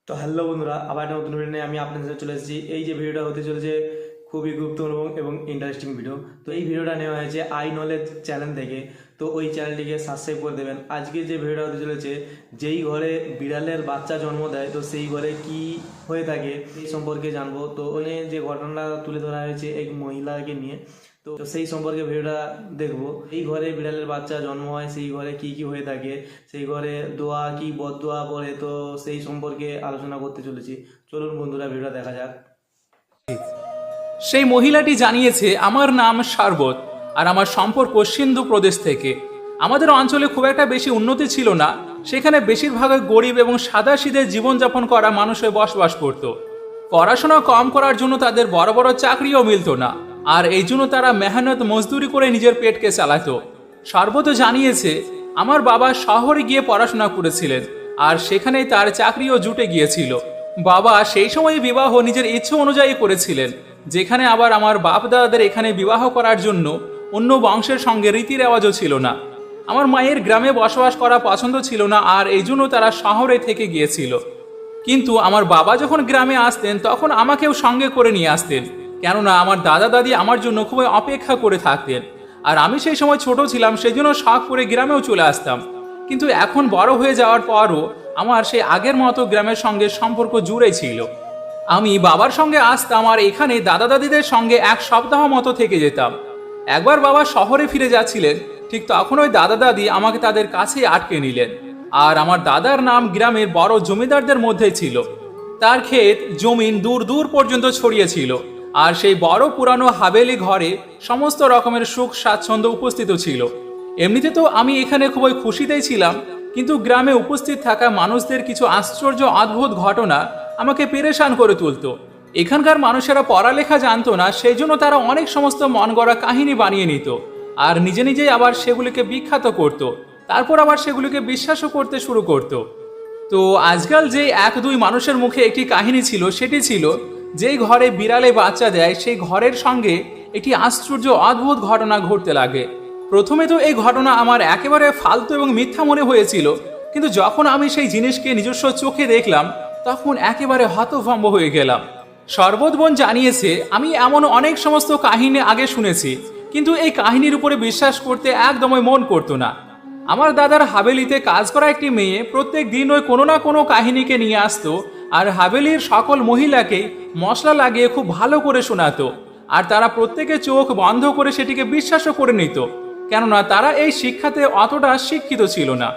তো হ্যালো বন্ধুরা, আবার একটা নতুন ভিডিও নিয়ে আমি আপনাদের সাথে চলে এসেছি। এই যে ভিডিওটা হতে চলেছে খুবই গুরুত্বপূর্ণ এবং ইন্টারেস্টিং ভিডিও। তো এই ভিডিওটা নেওয়া হয়েছে আই নলেজ চ্যানেল থেকে। তো ওই চ্যানেলটিকে সাবস্ক্রাইব করে দেবেন। আজকে যে ভিডিওটা হতে চলেছে, যেই ঘরে বিড়ালের বাচ্চা জন্ম দেয় তো সেই ঘরে কি হয়ে থাকে এই সম্পর্কে জানবো। তো ওই যে ঘটনাটা তুলে ধরা হয়েছে এক মহিলাকে নিয়ে, তো সেই সম্পর্কে ভিডিওটা দেখবো। এই ঘরে বিড়ালের বাচ্চা জন্ম হয়, সেই ঘরে কি কি হয়ে থাকে, সেই ঘরে দোয়া কি বদদোয়া পড়ে, তো সেই সম্পর্কে আলোচনা করতে চলেছি। চলুন বন্ধুরা, ভিডিওটা দেখা যাক। সেই মহিলাটি জানিয়েছে, আমার নাম শারবত আর আমার সম্পর্ক সিন্ধু প্রদেশ থেকে। আমাদের অঞ্চলে খুব একটা বেশি উন্নতি ছিল না, সেখানে বেশিরভাগ গরিব এবং সাদাসিধে জীবনযাপন করা মানুষে বসবাস করত। পড়াশোনা কম করার জন্য তাদের বড় বড় চাকরিও মিলত না, আর এই জন্য তারা মেহনত মজদুরি করে নিজের পেটকে চালাতো। শারবত জানিয়েছে, আমার বাবা শহরে গিয়ে পড়াশোনা করেছিলেন আর সেখানেই তার চাকরিও জুটে গিয়েছিল। বাবা সেই সময় বিবাহ নিজের ইচ্ছে অনুযায়ী করেছিলেন, যেখানে আবার আমার বাপ দাদাদের এখানে বিবাহ করার জন্য অন্য বংশের সঙ্গে রীতি রেওয়াজও ছিল না। আমার মায়ের গ্রামে বসবাস করা পছন্দ ছিল না, আর এই জন্য তারা শহরে থেকে গিয়েছিল। কিন্তু আমার বাবা যখন গ্রামে আসতেন তখন আমাকেও সঙ্গে করে নিয়ে আসতেন, কেননা আমার দাদা দাদি আমার জন্য খুবই অপেক্ষা করে থাকতেন। আর আমি সেই সময় ছোট ছিলাম, সেই জন্য শখ করে গ্রামেও চলে আসতাম। কিন্তু এখন বড় হয়ে যাওয়ার পরও আমার সেই আগের মতো গ্রামের সঙ্গে সম্পর্ক জুড়েই ছিল। আমি বাবার সঙ্গে আসতাম আর এখানে দাদা দাদিদের সঙ্গে এক সপ্তাহ মতো থেকে যেতাম। একবার বাবা শহরে ফিরে যাচ্ছিলেন, ঠিক তখন ওই দাদা দাদি আমাকে তাদের কাছেই আটকে নিলেন। আর আমার দাদার নাম গ্রামের বড় জমিদারদের মধ্যে ছিল। তার ক্ষেত জমিন দূর দূর পর্যন্ত ছড়িয়ে ছিল, আর সেই বড় পুরানো হাভেলি ঘরে সমস্ত রকমের সুখ স্বাচ্ছন্দ্য উপস্থিত ছিল। এমনিতে তো আমি এখানে খুবই খুশিতেই ছিলাম, কিন্তু গ্রামে উপস্থিত থাকা মানুষদের কিছু আশ্চর্য অদ্ভুত ঘটনা আমাকে পেরেশান করে তুলতো। এখানকার মানুষেরা পড়ালেখা জানতো না, সেই জন্য তারা অনেক সমস্ত মন গড়া কাহিনী বানিয়ে নিত আর নিজে নিজেই আবার সেগুলিকে বিখ্যাত করত। তারপর আবার সেগুলিকে বিশ্বাসও করতে শুরু করত। তো আজকাল যে এক দুই মানুষের মুখে একটি কাহিনী ছিল, সেটি ছিল যেই ঘরে বিড়ালে বাচ্চা দেয় সেই ঘরের সঙ্গে একটি আশ্চর্য অদ্ভুত ঘটনা ঘটতে লাগে। প্রথমে তো এই ঘটনা আমার একেবারে ফালতু এবং মিথ্যা মনে হয়েছিল, কিন্তু যখন আমি সেই জিনিসকে নিজস্ব চোখে দেখলাম তখন একেবারে হতভম্ব হয়ে গেলাম। শরবত বোন জানিয়েছে, আমি এমন অনেক সমস্ত কাহিনী আগে শুনেছি, কিন্তু এই কাহিনীর উপরে বিশ্বাস করতে একদমই মন করতো না। আমার দাদার হাভেলিতে কাজ করা একটি মেয়ে প্রত্যেক দিন ওই কোনো না কোনো কাহিনীকে নিয়ে আসতো, আর হাভেলির সকল মহিলাকেই মশলা লাগিয়ে খুব ভালো করে শোনাতো, আর তারা প্রত্যেকে চোখ বন্ধ করে সেটিকে বিশ্বাসও করে নিত, কেননা তারা এই শিক্ষাতে অতটা শিক্ষিত ছিল না।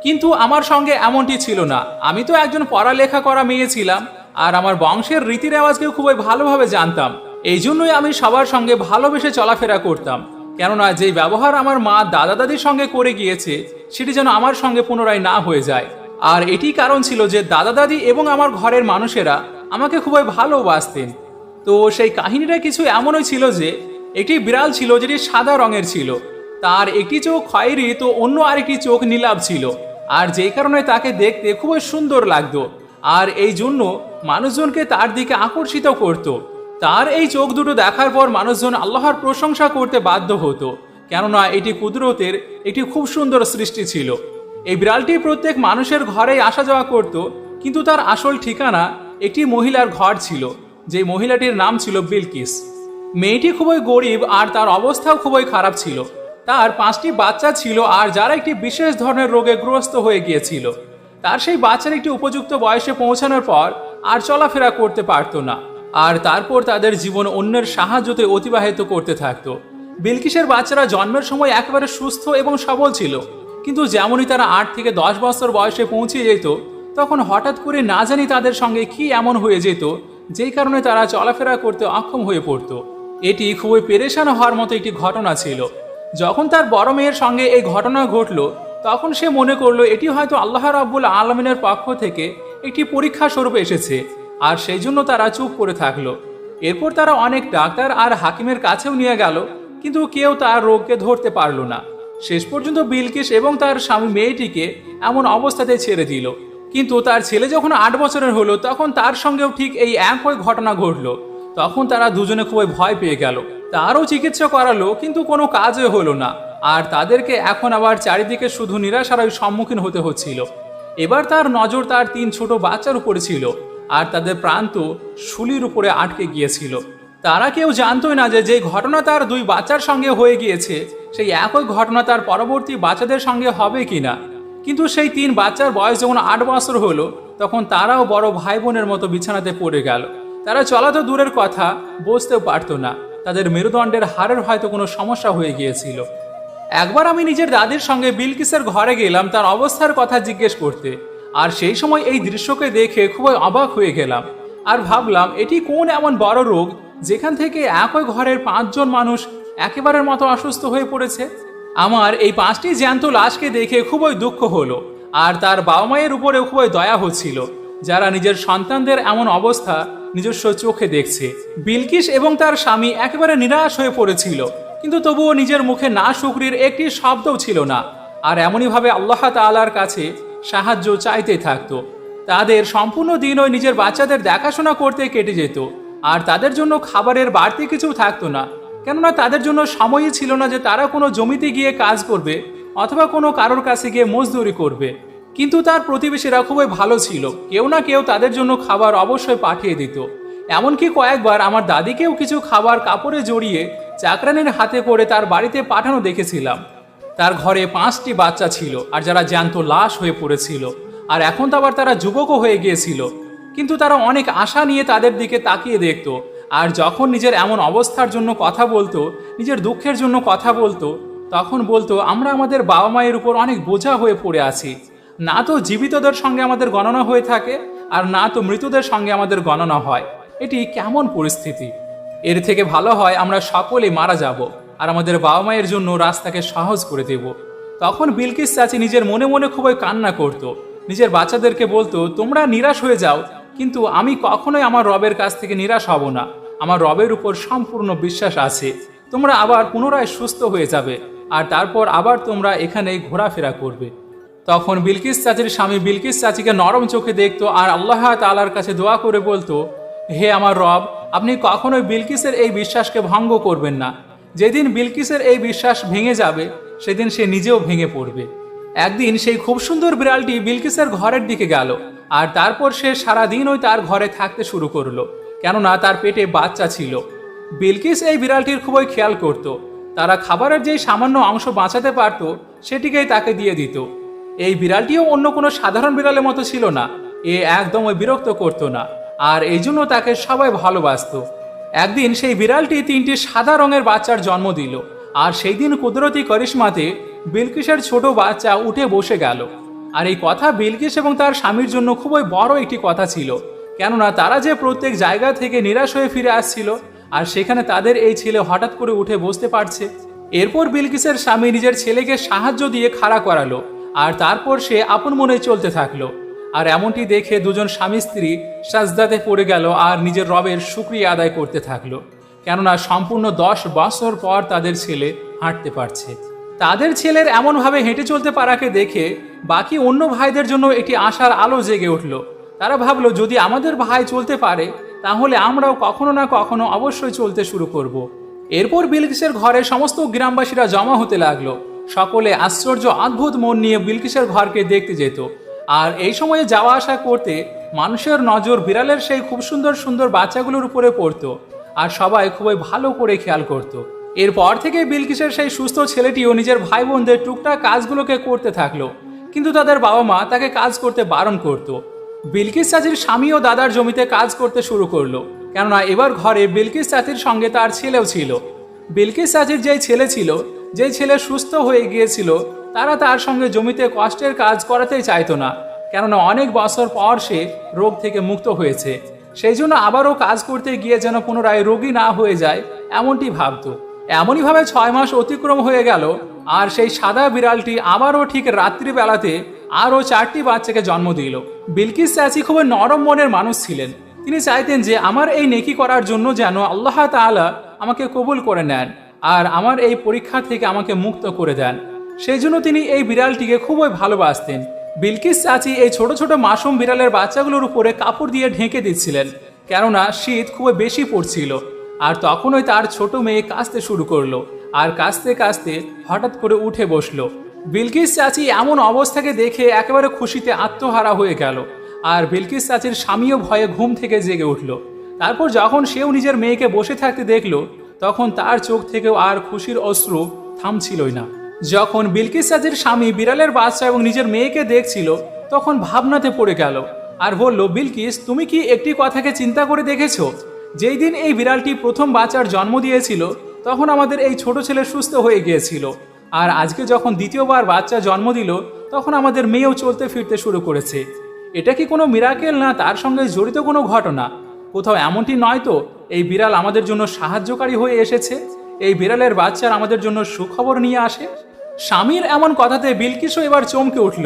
কিন্তু আমার সঙ্গে এমনটি ছিল না। আমি তো একজন পড়ালেখা করা মেয়ে ছিলাম, আর আমার বংশের রীতি রেওয়াজকেও খুবই ভালোভাবে জানতাম। এই জন্যই আমি সবার সঙ্গে ভালোবেসে চলাফেরা করতাম, কেননা যে ব্যবহার আমার মা দাদা দাদির সঙ্গে করে গিয়েছে সেটি যেন আমার সঙ্গে পুনরায় না হয়ে যায়। আর এটি কারণ ছিল যে দাদা দাদি এবং আমার ঘরের মানুষেরা আমাকে খুবই ভালোবাসতেন। তো সেই কাহিনীটা কিছু এমনই ছিল যে একটি বিড়াল ছিল যেটি সাদা রঙের ছিল, তার একটি চোখ খয়েরি তো অন্য আরেকটি চোখ নীলাভ ছিল, আর যেই কারণে তাকে দেখতে খুবই সুন্দর লাগতো, আর এই জন্য মানুষজনকে তার দিকে আকর্ষিত করত। তার এই চোখ দুটো দেখার পর মানুষজন আল্লাহর প্রশংসা করতে বাধ্য হতো, কেননা এটি কুদরতের একটি খুব সুন্দর সৃষ্টি ছিল। এই বিড়ালটি প্রত্যেক মানুষের ঘরেই আসা যাওয়া করত, কিন্তু তার আসল ঠিকানা একটি মহিলার ঘর ছিল, যে মহিলাটির নাম ছিল বিলকিস। মেয়েটি খুবই গরিব আর তার অবস্থাও খুবই খারাপ ছিল। তার 5টি বাচ্চা ছিল, আর যারা একটি বিশেষ ধরনের রোগে গ্রস্ত হয়ে গিয়েছিল। তার সেই বাচ্চার একটি উপযুক্ত বয়সে পৌঁছানোর পর আর চলাফেরা করতে পারতো না, আর তারপর তাদের জীবন অন্যের সাহায্যতে অতিবাহিত করতে থাকতো। বিলকিসের বাচ্চারা জন্মের সময় একেবারে সুস্থ এবং সবল ছিল, কিন্তু যেমনই তারা 8 থেকে 10 বছর বয়সে পৌঁছে যেত, তখন হঠাৎ করে না জানি তাদের সঙ্গে কি এমন হয়ে যেত, যেই কারণে তারা চলাফেরা করতে অক্ষম হয়ে পড়তো। এটি খুবই পেরেশান হওয়ার মতো একটি ঘটনা ছিল। যখন তার বড় মেয়ের সঙ্গে এই ঘটনা ঘটল, তখন সে মনে করলো এটি হয়তো আল্লাহ রাব্বুল আলামিনের পক্ষ থেকে একটি পরীক্ষা স্বরূপ এসেছে, আর সেই জন্য তারা চুপ করে থাকলো। এরপর তারা অনেক ডাক্তার আর হাকিমের কাছেও নিয়ে গেল, কিন্তু কেউ তার রোগকে ধরতে পারল না। শেষ পর্যন্ত বিলকিস এবং তার স্বামী মেয়েটিকে এমন অবস্থাতে ছেড়ে দিল। কিন্তু তার ছেলে যখন 8 বছরের হলো, তখন তার সঙ্গেও ঠিক এই একই ঘটনা ঘটলো। তখন তারা দুজনে খুবই ভয় পেয়ে গেল। তারও চিকিৎসা করালো, কিন্তু কোনো কাজে হলো না, আর তাদেরকে এখন আবার চারিদিকে শুধু নিরাশার সম্মুখীন হতে হচ্ছিল। এবার তার নজর তার 3 ছোট বাচ্চার উপরে ছিল, আর তাদের প্রাণ তো শুলির উপরে আটকে গিয়েছিল। তারা কেউ জানতোই না যে যে ঘটনা তার 2 বাচ্চার সঙ্গে হয়ে গিয়েছে সেই একই ঘটনা তার পরবর্তী বাচ্চাদের সঙ্গে হবে কিনা। কিন্তু সেই 3 বাচ্চার বয়স যখন 8 বছর হলো, তখন তারাও বড় ভাই বোনের মতো বিছানাতে পড়ে গেল। তারা চলা তো দূরের কথা, বসতেও পারতো না। তাদের মেরুদণ্ডের হাড়ের হয়তো কোনো সমস্যা হয়ে গিয়েছিল। একবার আমি নিজের দাদির সঙ্গে বিলকিসের ঘরে গেলাম তার অবস্থার কথা জিজ্ঞেস করতে, আর সেই সময় এই দৃশ্যকে দেখে খুবই অবাক হয়ে গেলাম। আর ভাবলাম, এটি কোন এমন বড় রোগ যেখান থেকে একই ঘরের 5 জন মানুষ একেবারের মতো অসুস্থ হয়ে পড়েছে। আমার এই 5টি জ্যান্ত লাশকে দেখে খুবই দুঃখ হলো, আর তার বাবা মায়ের উপরেও খুবই দয়া হচ্ছিল, যারা নিজের সন্তানদের এমন অবস্থা নিজস্ব চোখে দেখছে। বিলকিস এবং তার স্বামী একেবারে নিরাশ হয়ে পড়েছিল, কিন্তু তবুও নিজের মুখে না শুকরির একটি শব্দও ছিল না। আর এমনইভাবে আল্লাহ তাআলার কাছে সাহায্য চাইতে থাকতো। তাদের সম্পূর্ণ দিন ওই নিজের বাচ্চাদের দেখাশোনা করতে কেটে যেত, আর তাদের জন্য খাবারের বাড়তি কিছু থাকতো না, কেননা তাদের জন্য সময়ই ছিল না যে তারা কোনো জমিতে গিয়ে কাজ করবে অথবা কোনো কারোর কাছে গিয়ে মজদুরি করবে। কিন্তু তার প্রতিবেশীরা খুবই ভালো ছিল, কেউ না কেউ তাদের জন্য খাবার অবশ্যই পাঠিয়ে দিত। এমনকি কয়েকবার আমার দাদিকেও কিছু খাবার কাপড়ে জড়িয়ে চাকরানির হাতে করে তার বাড়িতে পাঠানো দেখেছিলাম। তার ঘরে 5টি বাচ্চা ছিল, আর যারা জ্যান্ত লাশ হয়ে পড়েছিল, আর এখন তো আবার তারা যুবকও হয়ে গিয়েছিল। কিন্তু তারা অনেক আশা নিয়ে তাদের দিকে তাকিয়ে দেখত, আর যখন নিজের এমন অবস্থার জন্য কথা বলতো, নিজের দুঃখের জন্য কথা বলতো, তখন বলতো, আমরা আমাদের বাবা মায়ের উপর অনেক বোঝা হয়ে পড়ে আছি। না তো জীবিতদের সঙ্গে আমাদের গণনা হয়ে থাকে, আর না তো মৃতদের সঙ্গে আমাদের গণনা হয়। এটি কেমন পরিস্থিতি! এর থেকে ভালো হয় আমরা সকলে মারা যাব, আর আমাদের বাবা মায়ের জন্য রাস্তাকে সহজ করে দেব। তখন বিলকিস চাচি নিজের মনে মনে খুবই কান্না করত। নিজের বাচ্চাদেরকে বলতো, তোমরা নিরাশ হয়ে যাও, কিন্তু আমি কখনোই আমার রবের কাছ থেকে নিরাশ হব না। আমার রবের উপর সম্পূর্ণ বিশ্বাস আছে। তোমরা আবার পুনরায় সুস্থ হয়ে যাবে, আর তারপর আবার তোমরা এখানে ঘোরাফেরা করবে। তখন বিলকিস চাচির স্বামী বিলকিস চাচিকে নরম চোখে দেখতো, আর আল্লাহ তাআলার কাছে দোয়া করে বলতো, হে আমার রব, আপনি কখনোই বিলকিসের এই বিশ্বাসকে ভঙ্গ করবেন না। যেদিন বিলকিসের এই বিশ্বাস ভেঙে যাবে, সেদিন সে নিজেও ভেঙে পড়বে। একদিন সেই খুব সুন্দর বিড়ালটি বিলকিসের ঘরের দিকে গেল, আর তারপর সে সারাদিন ওই তার ঘরে থাকতে শুরু করলো, কেননা তার পেটে বাচ্চা ছিল। বিলকিস এই বিড়ালটির খুবই খেয়াল করত। তারা খাবারের যেই সামান্য অংশ বাঁচাতে পারত, সেটিকেই তাকে দিয়ে দিত। এই বিড়ালটিও অন্য কোনো সাধারণ বিড়ালের মতো ছিল না। এ একদম ওই বিরক্ত করতো না, আর এই জন্য তাকে সবাই ভালোবাসত। একদিন সেই বিড়ালটি 3টি সাদা রঙের বাচ্চার জন্ম দিল, আর সেই দিন কুদরতি করিশ্মাতে বিলকিসের ছোট বাচ্চা উঠে বসে গেল। আর এই কথা বিলকিস এবং তার স্বামীর জন্য খুবই বড় একটি কথা ছিল, কেননা তারা যে প্রত্যেক জায়গা থেকে নিরাশ হয়ে ফিরে আসছিল, আর সেখানে তাদের এই ছেলে হঠাৎ করে উঠে বসতে পারছে। এরপর বিলকিসের স্বামী নিজের ছেলেকে সাহায্য দিয়ে খাড়া করালো, আর তারপর সে আপন মনে চলতে থাকলো। আর এমনটি দেখে দুজন স্বামী স্ত্রী সাজদাতে পড়ে গেল, আর নিজের রবের শুকরিয়া আদায় করতে থাকলো, কেননা সম্পূর্ণ 10 বছর পর তাদের ছেলে হাঁটতে পারছে। তাদের ছেলের এমনভাবে হেঁটে চলতে পারাকে দেখে বাকি অন্য ভাইদের জন্য একটি আশার আলো জেগে উঠল। তারা ভাবলো, যদি আমাদের ভাই চলতে পারে, তাহলে আমরাও কখনো না কখনো অবশ্যই চলতে শুরু করব। এরপর বিলকিসের ঘরে সমস্ত গ্রামবাসীরা জমা হতে লাগলো। সকলে আশ্চর্য অদ্ভুত মন নিয়ে বিলকিসের ঘরকে দেখতে যেত, আর এই সময়ে যাওয়া আসা করতে মানুষের নজর বিড়ালের সেই খুব সুন্দর সুন্দর বাচ্চাগুলোর উপরে পড়তো, আর সবাই খুবই ভালো করে খেয়াল করত। এরপর থেকে বিলকিসের সেই সুস্থ ছেলেটিও নিজের ভাই বোনদের টুকটাক কাজগুলোকে করতে থাকলো, কিন্তু তাদের বাবা মা তাকে কাজ করতে বারণ করত। বিলকিস চাচির স্বামীও দাদার জমিতে কাজ করতে শুরু করলো, কেননা এবার ঘরে বিলকিস চাচির সঙ্গে তার ছেলেও ছিল। বিলকিস চাচির যেই ছেলে ছিল, যেই ছেলে সুস্থ হয়ে গিয়েছিল, তারা তার সঙ্গে জমিতে কষ্টের কাজ করাতেই চাইতো না, কেননা অনেক বছর পর সে রোগ থেকে মুক্ত হয়েছে। সেই জন্য আবারও কাজ করতে গিয়ে যেন পুনরায় রোগী না হয়ে যায়, এমনটি ভাবত। এমনইভাবে 6 মাস অতিক্রম হয়ে গেল, আর সেই সাদা বিড়ালটি আবারও ঠিক রাত্রিবেলাতে আরও 4টি বাচ্চাকে জন্ম দিল। বিলকিস চাচি খুবই নরম মনের মানুষ ছিলেন। তিনি চাইতেন যে আমার এই নেকি করার জন্য যেন আল্লাহ তাআলা আমাকে কবুল করে নেন, আর আমার এই পরীক্ষা থেকে আমাকে মুক্ত করে দেন। সেই জন্য তিনি এই বিড়ালটিকে খুবই ভালোবাসতেন। বিলকিস চাচি এই ছোট ছোট মাসুম বিড়ালের বাচ্চাগুলোর উপরে কাপড় দিয়ে ঢেকে দিচ্ছিলেন, কেননা শীত খুবই বেশি পড়ছিল। আর তখনই তার ছোট মেয়ে কাঁদতে শুরু করলো, আর কাঁদতে কাঁদতে হঠাৎ করে উঠে বসলো। বিলকিস চাচি এমন অবস্থাকে দেখে একেবারে খুশিতে আত্মহারা হয়ে গেল। আর বিলকিস চাচির স্বামীও ভয়ে ঘুম থেকে জেগে উঠল। তারপর যখন সেও নিজের মেয়েকে বসে থাকতে দেখল, তখন তার চোখ থেকেও আর খুশির অশ্রু থামছিলই না। যখন বিলকিস চাচির স্বামী বিড়ালের বাচ্চা এবং নিজের মেয়েকে দেখছিল, তখন ভাবনাতে পড়ে গেল আর বলল, বিলকিস, তুমি কি একটি কথাকে চিন্তা করে দেখেছো? যেই দিন এই বিড়ালটি প্রথম বাচ্চার জন্ম দিয়েছিল, তখন আমাদের এই ছোট ছেলে সুস্থ হয়ে গিয়েছিল। আর আজকে যখন দ্বিতীয়বার বাচ্চা জন্ম দিল, তখন আমাদের মেয়েও চলতে ফিরতে শুরু করেছে। এটা কি কোনো মিরাকেল, না তার সঙ্গে জড়িত কোনো ঘটনা? কোথাও এমনটি নয় তো এই বিড়াল আমাদের জন্য সাহায্যকারী হয়ে এসেছে? এই বিড়ালের বাচ্চার আমাদের জন্য সুখবর নিয়ে আসে? স্বামীর এমন কথাতে বিলকিসও এবার চমকে উঠল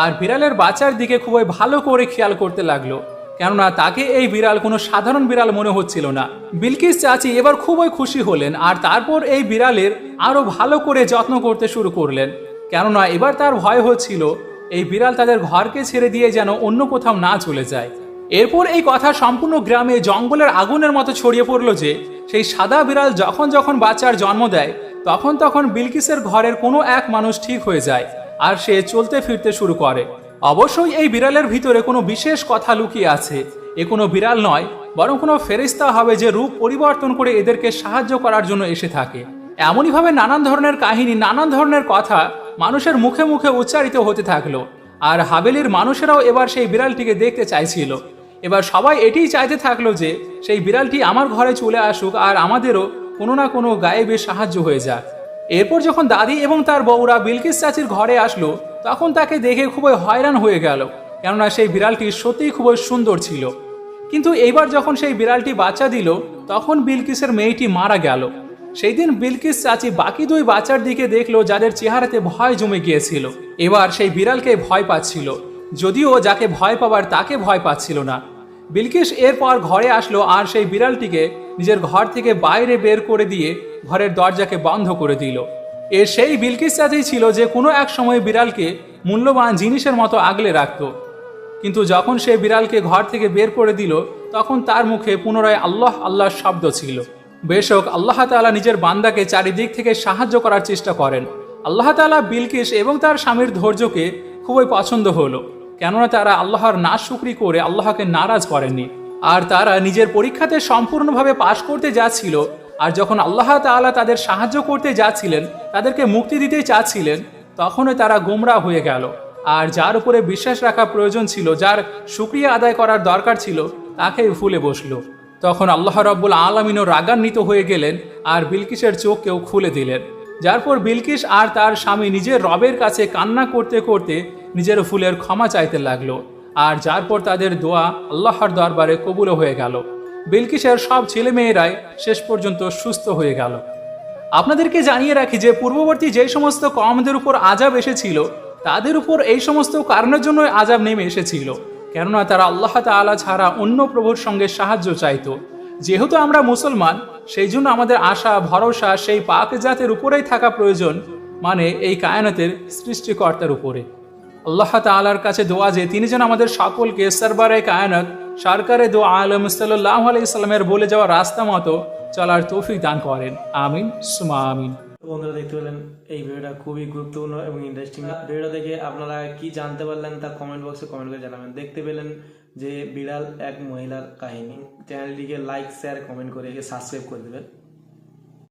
আর বিড়ালের বাচ্চার দিকে খুবই ভালো করে খেয়াল করতে লাগলো, কেননা তাকে এই বিড়াল কোনো সাধারণ বিড়াল মনে হচ্ছিল না। বিলকিস চাচি এবার খুবই খুশি হলেন আর তারপর এই বিড়ালের আরো ভালো করে যত্ন করতে শুরু করলেন, কেননা এবার তার ভয় হচ্ছিল এই বিড়াল তাদের ঘরকে ছেড়ে দিয়ে যেন অন্য কোথাও না চলে যায়। এরপর এই কথা সম্পূর্ণ গ্রামে জঙ্গলের আগুনের মতো ছড়িয়ে পড়ল যে সেই সাদা বিড়াল যখন যখন বাচ্চার জন্ম দেয়, তখন তখন বিলকিসের ঘরের কোনো এক মানুষ ঠিক হয়ে যায় আর সে চলতে ফিরতে শুরু করে। অবশ্যই এই বিড়ালের ভিতরে কোনো বিশেষ কথা লুকিয়ে আছে। এ কোনো বিড়াল নয়, বরং কোনো ফেরেশতা হবে যে রূপ পরিবর্তন করে এদেরকে সাহায্য করার জন্য এসে থাকে। এমনইভাবে নানান ধরনের কাহিনী, নানান ধরনের কথা মানুষের মুখে মুখে উচ্চারিত হতে থাকলো। আর হাভেলির মানুষেরাও এবার সেই বিড়ালটিকে দেখতে চাইছিল। এবার সবাই এটিই চাইতে থাকলো যে সেই বিড়ালটি আমার ঘরে চলে আসুক আর আমাদেরও কোনো না কোনো গায়েবে সাহায্য হয়ে যাক। এরপর যখন দাদি এবং তার বউরা বিলকিস চাচির ঘরে আসলো, তখন তাকে দেখে খুবই হয়রান হয়ে গেল, কেননা সেই বিড়ালটি সত্যিই খুবই সুন্দর ছিল। কিন্তু এইবার যখন সেই বিড়ালটি বাচ্চা দিল, তখন বিলকিসের মেয়েটি মারা গেল। সেই দিন বিলকিস চাচি বাকি দুই বাচ্চার দিকে দেখলো যাদের চেহারাতে ভয় জমে গিয়েছিল। এবার সেই বিড়ালকে ভয় পাচ্ছিল, যদিও যাকে ভয় পাবার তাকে ভয় পাচ্ছিল না। বিলকিস এরপর ঘরে আসলো আর সেই বিড়ালটিকে নিজের ঘর থেকে বাইরে বের করে দিয়ে ঘরের দরজাকে বন্ধ করে দিল। সেই বিলকিস চাচি ছিল যে কোনো এক সময় বিড়ালকে মূল্যবান জিনিসের মতো আগলে রাখত। কিন্তু যখন সে বিড়ালকে ঘর থেকে বের করে দিল, তখন তার মুখে পুনরায় আল্লাহ আল্লাহ শব্দ ছিল। বেশক আল্লাহ তাআলা নিজের বান্দাকে চারিদিক থেকে সাহায্য করার চেষ্টা করেন। আল্লাহ তাআলা বিলকিস এবং তার স্বামীর ধৈর্যকে খুবই পছন্দ হলো, কেননা তারা আল্লাহর নাশশুকরি করে আল্লাহকে নারাজ করেননি। আর তারা নিজের পরীক্ষাতে সম্পূর্ণভাবে পাশ করতে যাচ্ছিল। আর যখন আল্লাহ তাআলা তাদের সাহায্য করতে যাচ্ছিলেন, তাদেরকে মুক্তি দিতে চাচ্ছিলেন, তখনই তারা গোমরা হয়ে গেল। আর যার উপরে বিশ্বাস রাখা প্রয়োজন ছিল, যার শুকরিয়া আদায় করার দরকার ছিল, তাকেই ভুলে বসলো। তখন আল্লাহ রাব্বুল আলামিনও রাগান্বিত হয়ে গেলেন আর বিলকিসের চোখকেও খুলে দিলেন। যার পর বিলকিস আর তার স্বামী নিজের রবের কাছে কান্না করতে করতে নিজের ভুলের ক্ষমা চাইতে লাগলো। আর যার পর তাদের দোয়া আল্লাহর দরবারে কবুল হয়ে গেল। বিলকিসের সব ছেলেমেয়েরাই শেষ পর্যন্ত সুস্থ হয়ে গেল। আপনাদেরকে জানিয়ে রাখি যে পূর্ববর্তী যে সমস্ত কওমদের উপর আযাব এসেছিল, তাদের উপর এই সমস্ত কারণের জন্য আযাব নেমে এসেছিল, কেননা তারা আল্লাহ তাআলা ছাড়া অন্য প্রভুর সঙ্গে সাহায্য চাইতো। যেহেতু আমরা মুসলমান, সেই জন্য আমাদের আশা ভরসা সেই পাক জাতের উপরেই থাকা প্রয়োজন, মানে এই কায়নাতের সৃষ্টিকর্তার উপরে। আল্লাহ তাআলার কাছে দোয়া যে তিনি যেন আমাদের সকলকে সরবারে কায়নাত সরকারে দো আলম সাল্লাল্লাহু আলাইহি সাল্লামের বলে যাওয়া রাস্তা মতো চলার তৌফিক দান করেন। আমিন সুমা আমিন। বন্ধুরা, দেখতে পেলেন এই ভিডিওটা খুবই গুরুত্বপূর্ণ এবং ইন্টারেস্টিং। ভিডিও দেখে আপনারা কি জানতে পারলেন তা কমেন্ট বক্সে কমেন্ট করে জানাবেন। দেখতে পেলেন যে বিড়াল এক মহিলার কাহিনী। চ্যানেলটিকে লাইক, শেয়ার, কমেন্ট করে সাবস্ক্রাইব করে দেবেন।